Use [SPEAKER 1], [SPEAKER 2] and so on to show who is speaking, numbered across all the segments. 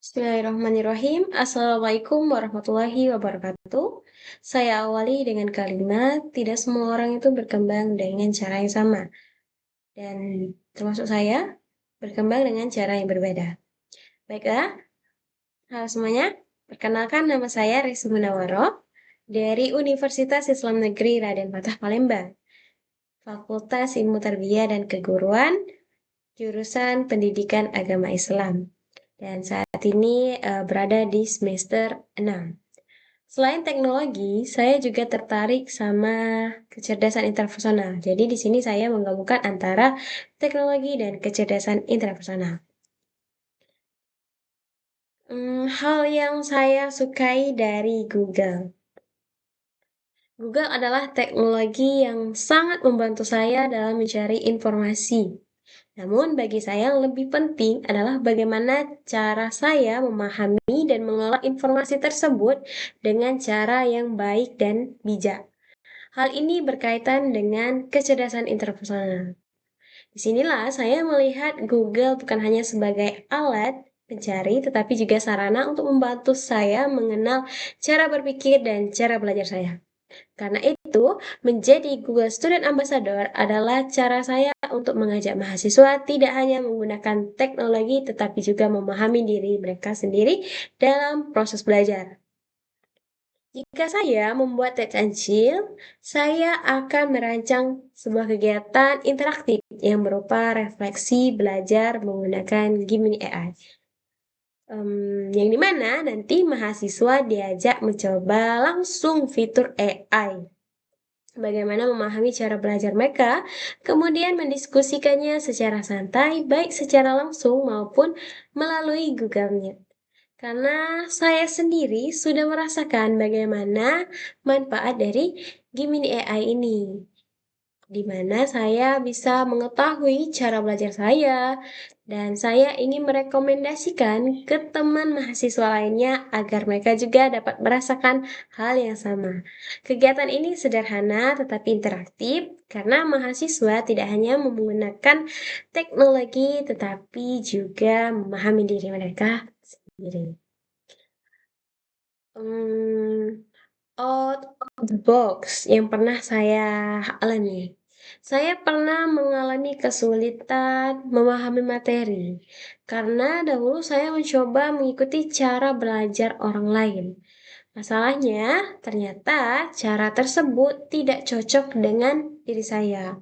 [SPEAKER 1] Bismillahirrahmanirrahim. Assalamualaikum warahmatullahi wabarakatuh. Saya awali dengan kalimat, tidak semua orang itu berkembang dengan cara yang sama. Dan termasuk saya, berkembang dengan cara yang berbeda. Baiklah, halo semuanya. Perkenalkan nama saya Resi Munawwaroh dari Universitas Islam Negeri Raden Patah Palembang. Fakultas Ilmu Tarbiyah dan Keguruan, jurusan Pendidikan Agama Islam. Dan saat ini berada di semester 6. Selain teknologi, saya juga tertarik sama kecerdasan interpersonal. Jadi di sini saya menggabungkan antara teknologi dan kecerdasan interpersonal. Hal yang saya sukai dari Google. Google adalah teknologi yang sangat membantu saya dalam mencari informasi. Namun bagi saya yang lebih penting adalah bagaimana cara saya memahami dan mengelola informasi tersebut dengan cara yang baik dan bijak. Hal ini berkaitan dengan kecerdasan interpersonal. Disinilah saya melihat Google bukan hanya sebagai alat pencari, tetapi juga sarana untuk membantu saya mengenal cara berpikir dan cara belajar saya. Karena itu, menjadi Google Student Ambassador adalah cara saya untuk mengajak mahasiswa tidak hanya menggunakan teknologi, tetapi juga memahami diri mereka sendiri dalam proses belajar. Jika saya membuat Tech and Chill, saya akan merancang sebuah kegiatan interaktif yang berupa refleksi belajar menggunakan Gemini AI. Yang dimana nanti mahasiswa diajak mencoba langsung fitur AI. Bagaimana memahami cara belajar mereka, kemudian mendiskusikannya secara santai, baik secara langsung maupun melalui Google Meet. Karena saya sendiri sudah merasakan bagaimana manfaat dari Gemini AI ini, di mana saya bisa mengetahui cara belajar saya, dan saya ingin merekomendasikan ke teman mahasiswa lainnya agar mereka juga dapat merasakan hal yang sama. Kegiatan ini sederhana tetapi interaktif karena mahasiswa tidak hanya menggunakan teknologi tetapi juga memahami diri mereka sendiri. Out of the box yang pernah saya alami. Saya pernah mengalami kesulitan memahami materi karena dahulu saya mencoba mengikuti cara belajar orang lain. Masalahnya, ternyata cara tersebut tidak cocok dengan diri saya.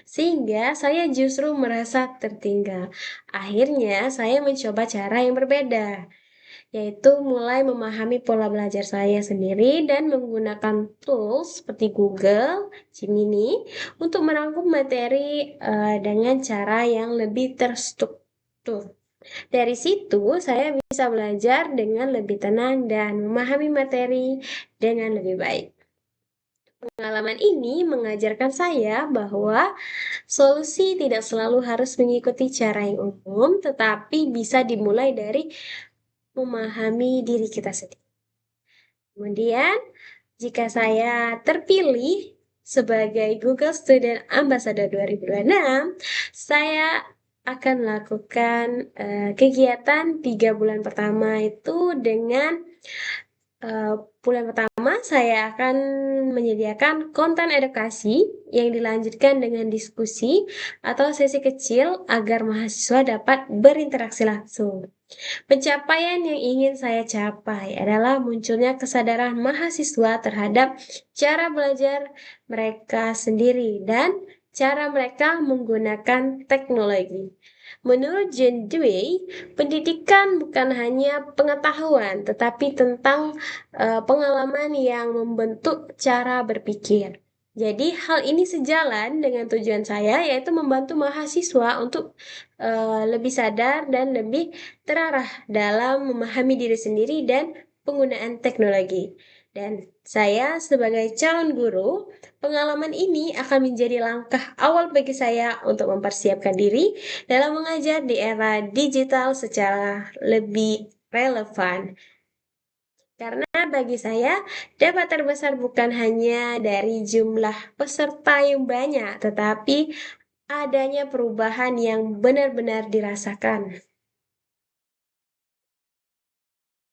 [SPEAKER 1] Sehingga saya justru merasa tertinggal. Akhirnya, saya mencoba cara yang berbeda, yaitu mulai memahami pola belajar saya sendiri dan menggunakan tools seperti Google, Gemini untuk merangkum materi dengan cara yang lebih terstruktur. Dari situ, saya bisa belajar dengan lebih tenang dan memahami materi dengan lebih baik. Pengalaman ini mengajarkan saya bahwa solusi tidak selalu harus mengikuti cara yang umum, tetapi bisa dimulai dari memahami diri kita sendiri. Kemudian, jika saya terpilih sebagai Google Student Ambassador 2026, saya akan melakukan kegiatan 3 bulan pertama itu dengan bulan pertama saya akan menyediakan konten edukasi yang dilanjutkan dengan diskusi atau sesi kecil agar mahasiswa dapat berinteraksi langsung. Pencapaian yang ingin saya capai adalah munculnya kesadaran mahasiswa terhadap cara belajar mereka sendiri dan cara mereka menggunakan teknologi. Menurut John Dewey, pendidikan bukan hanya pengetahuan, tetapi tentang pengalaman yang membentuk cara berpikir. Jadi hal ini sejalan dengan tujuan saya, yaitu membantu mahasiswa untuk lebih sadar dan lebih terarah dalam memahami diri sendiri dan penggunaan teknologi. Dan saya sebagai calon guru, pengalaman ini akan menjadi langkah awal bagi saya untuk mempersiapkan diri dalam mengajar di era digital secara lebih relevan. Karena bagi saya, dapat terbesar bukan hanya dari jumlah peserta yang banyak, tetapi adanya perubahan yang benar-benar dirasakan.